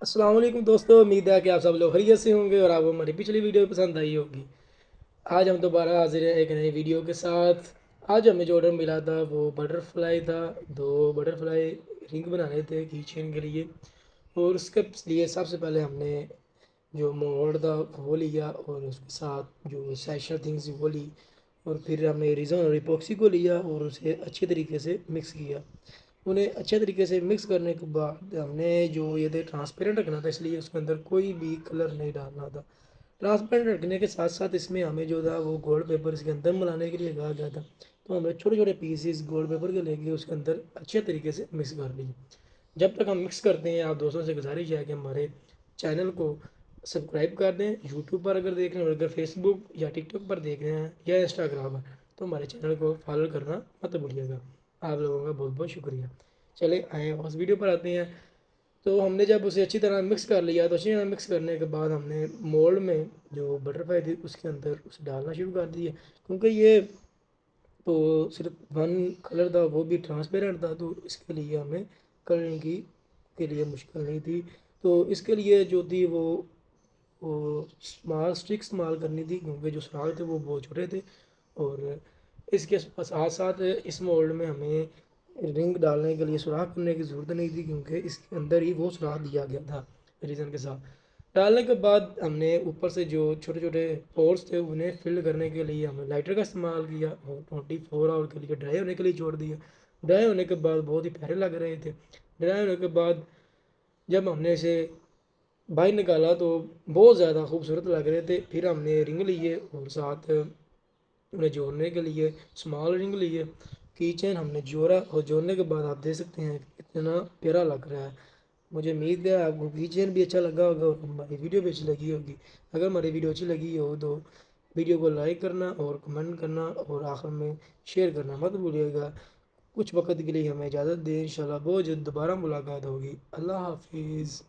السلام علیکم دوستو، امید ہے کہ آپ سب لوگ خیریت سے ہوں گے اور آپ کو ہماری پچھلی ویڈیو پسند آئی ہوگی۔ آج ہم دوبارہ حاضر ہیں ایک نئی ویڈیو کے ساتھ۔ آج ہمیں جو آرڈر ملا تھا وہ بٹر فلائی تھا، 2 بٹر فلائی رنگ بنانے تھے کی چین کے لیے، اور اس کے لیے سب سے پہلے ہم نے جو موڈ تھا وہ لیا اور اس کے ساتھ جو سیشن تھنگس وہ لی، اور پھر ہم نے ریزن اور ایپوکسی کو لیا اور اسے اچھے طریقے سے مکس کیا۔ انہیں اچھے طریقے سے مکس کرنے کے بعد ہم نے جو یہ تھے ٹرانسپیرنٹ رکھنا تھا، اس لیے اس کے اندر کوئی بھی کلر نہیں ڈالنا تھا۔ ٹرانسپیرنٹ رکھنے کے ساتھ ساتھ اس میں ہمیں جو تھا وہ گولڈ پیپر اس کے اندر ملانے کے لیے کہا گیا تھا، تو ہمیں چھوٹے چھوٹے پیسز گولڈ پیپر کے لے کے اس کے اندر اچھے طریقے سے مکس کر لیے۔ جب تک ہم مکس کرتے ہیں، آپ دوستوں سے گزارش ہے کہ ہمارے چینل کو سبسکرائب کر دیں۔ یوٹیوب پر اگر دیکھ رہے ہیں اور اگر فیس بک یا ٹک ٹاک پر دیکھ رہے ہیں یا انسٹاگرام پر، تو ہمارے چینل کو فالو کرنا مت بھولیے گا۔ آپ لوگوں کا بہت بہت شکریہ۔ چلے آئیں اس ویڈیو پر آتے ہیں۔ تو ہم نے جب اسے اچھی طرح مکس کر لیا، تو اچھی طرح مکس کرنے کے بعد ہم نے مولڈ میں جو بٹر فلائی تھی اس کے اندر اسے ڈالنا شروع کر دیا، کیونکہ یہ تو صرف ون کلر تھا، وہ بھی ٹرانسپیرنٹ تھا، تو اس کے لیے ہمیں کلرنگ کے لیے مشکل نہیں تھی۔ تو اس کے لیے جو تھی وہ اسمال اسٹک استعمال کرنی تھی، کیونکہ جو سراغ تھے وہ بہت چھوٹے تھے، اور اس کے ساتھ ساتھ اس مولڈ میں ہمیں رنگ ڈالنے کے لیے سوراخ کرنے کی ضرورت نہیں تھی، کیونکہ اس کے اندر ہی وہ سوراخ دیا گیا تھا ریزن کے ساتھ۔ ڈالنے کے بعد ہم نے اوپر سے جو چھوٹے چھوٹے پورس تھے انہیں فل کرنے کے لیے ہم نے لائٹر کا استعمال کیا اور 24 آور کے لیے ڈرائی ہونے کے لیے چھوڑ دیا۔ ڈرائی ہونے کے بعد بہت ہی پیارے لگ رہے تھے۔ ڈرائی ہونے کے بعد جب ہم نے اسے باہر نکالا تو بہت زیادہ خوبصورت لگ رہے تھے۔ پھر ہم نے رنگ لیے اور ساتھ انہیں جوڑنے کے لیے اسمال رنگ لیے۔ کی چین ہم نے جوڑا اور جوڑنے کے بعد آپ دیکھ سکتے ہیں کہ کتنا پیارا لگ رہا ہے۔ مجھے امید ہے آپ کو کی چین بھی اچھا لگا ہوگا اور ہماری ویڈیو بھی اچھی لگی ہوگی۔ اگر ہماری ویڈیو اچھی لگی ہو تو ویڈیو کو لائک کرنا اور کمنٹ کرنا اور آخر میں شیئر کرنا مت بھولیے گا۔ کچھ وقت کے لیے ہمیں اجازت دیں، انشاءاللہ بہت جلد دوبارہ ملاقات ہوگی۔ اللہ حافظ۔